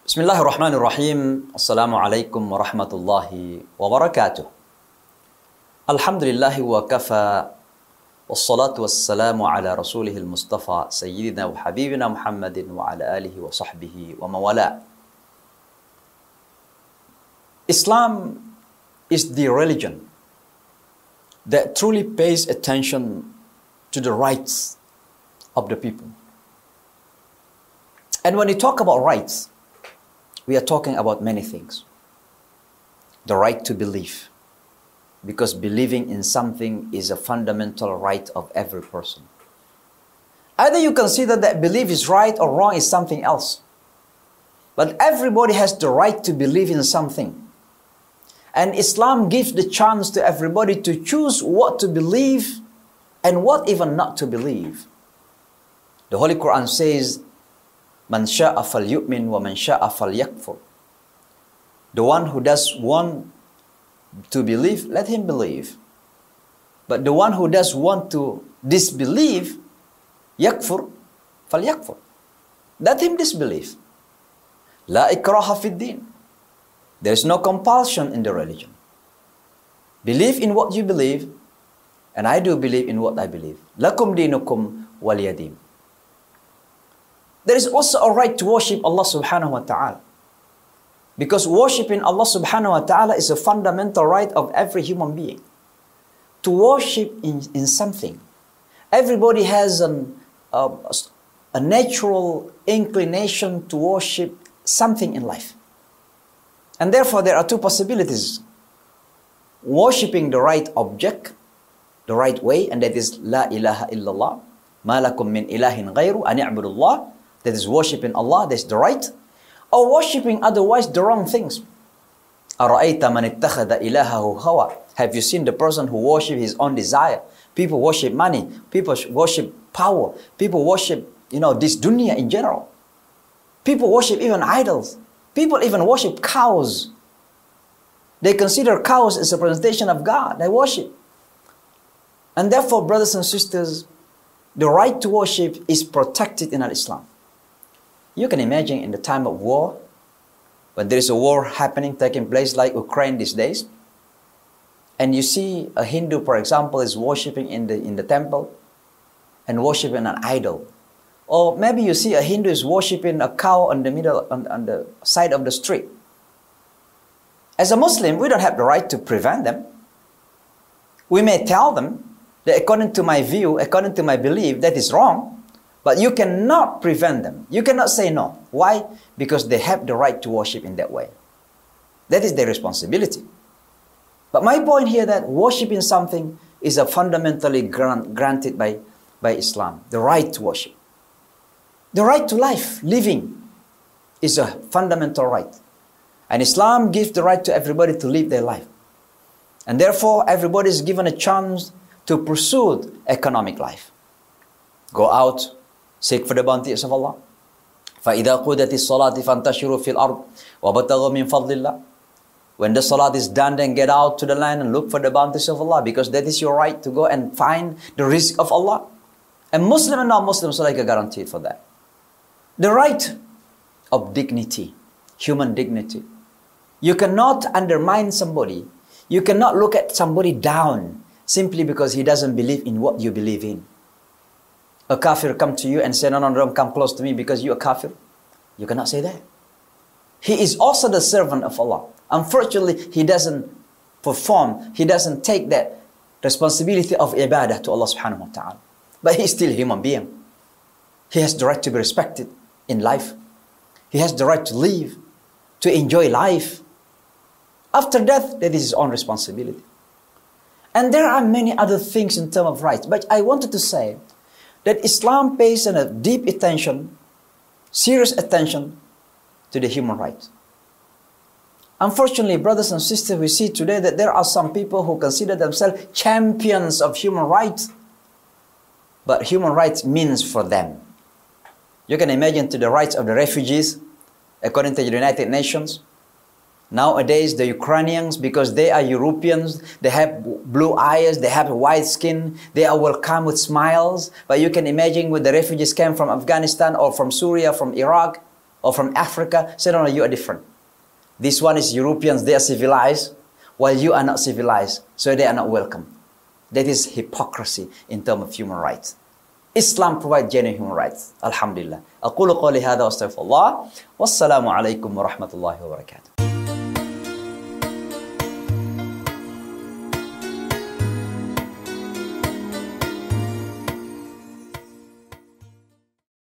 Bismillahirrahmanirrahim. Assalamu alaikum wa rahmatullahi wa barakatuh. Alhamdulillahi wa kafa. Wassalatu wassalamu ala rasulihil mustafa sayyidina wa habibina Muhammadin wa ala alihi wa sahbihi wa mawala. Islam is the religion that truly pays attention to the rights of the people. And when we talk about rights, we are talking about many things. The right to believe, because believing in something is a fundamental right of every person. Either you consider that belief is right or wrong is something else. But everybody has the right to believe in something. And Islam gives the chance to everybody to choose what to believe and what even not to believe. The Holy Quran says, Man sha'a falyu'min wa man sha'a falyakfur. The one who does want to believe, let him believe. But the one who does want to disbelieve, yakfur, falyakfur. Let him disbelieve. La ikraha fid din. There is no compulsion in the religion. Believe in what you believe, and I do believe in what I believe. Lakum dinukum waliyadim. There is also a right to worship Allah subhanahu wa ta'ala. Because worshiping Allah subhanahu wa ta'ala is a fundamental right of every human being. To worship in something. Everybody has a natural inclination to worship something in life. And therefore there are two possibilities. Worshipping the right object, the right way, and that is La ilaha illallah. Ma lakum min ilahin ghayru an i'budullah. That is worshipping Allah, that's the right. Or worshipping otherwise the wrong things. أَرَأَيْتَ مَنِ اتَّخَذَ إِلَهَهُ هَوَى. Have you seen the person who worships his own desire? People worship money. People worship power. People worship, this dunya in general. People worship even idols. People even worship cows. They consider cows as a representation of God. They worship. And therefore, brothers and sisters, the right to worship is protected in Islam. You can imagine in the time of war, when there is a war happening, taking place like Ukraine these days, and you see a Hindu, for example, is worshipping in the temple and worshipping an idol. Or maybe you see a Hindu is worshipping a cow on the side of the street. As a Muslim, we don't have the right to prevent them. We may tell them that according to my view, according to my belief, that is wrong. But you cannot prevent them. You cannot say no. Why? Because they have the right to worship in that way. That is their responsibility. But my point here that worshiping something is a fundamentally granted by Islam. The right to worship. The right to life, living, is a fundamental right. And Islam gives the right to everybody to live their life. And therefore, everybody is given a chance to pursue economic life. Go out, seek for the bounties of Allah. فَإِذَا قُودَتِ الصَّلَاةِ فَانْتَشِرُوا فِي الْأَرْضِ وَابْتَغُوا مِنْ فَضْلِ اللَّهِ. When the salat is done, then get out to the land and look for the bounties of Allah, because that is your right to go and find the rizq of Allah. And Muslim and non-Muslims are like a guarantee for that. The right of dignity, human dignity. You cannot undermine somebody. You cannot look at somebody down simply because he doesn't believe in what you believe in. A kafir come to you and say, no, don't come close to me because you're a kafir. You cannot say that. He is also the servant of Allah. Unfortunately, he doesn't perform, he doesn't take that responsibility of ibadah to Allah subhanahu wa ta'ala. But he is still a human being. He has the right to be respected in life. He has the right to live, to enjoy life. After death, that is his own responsibility. And there are many other things in terms of rights. But I wanted to say that Islam pays a deep attention, serious attention to the human rights. Unfortunately, brothers and sisters, we see today that there are some people who consider themselves champions of human rights. But human rights means for them. You can imagine to the rights of the refugees, according to the United Nations. Nowadays, the Ukrainians, because they are Europeans, they have blue eyes, they have white skin, they are welcomed with smiles. But you can imagine when the refugees came from Afghanistan or from Syria, from Iraq, or from Africa, say, no, you are different. This one is Europeans, they are civilized, while you are not civilized, so they are not welcome. That is hypocrisy in terms of human rights. Islam provides genuine human rights. Alhamdulillah. أقول قولي هذا واستغفر الله والسلام عليكم ورحمة الله وبركاته.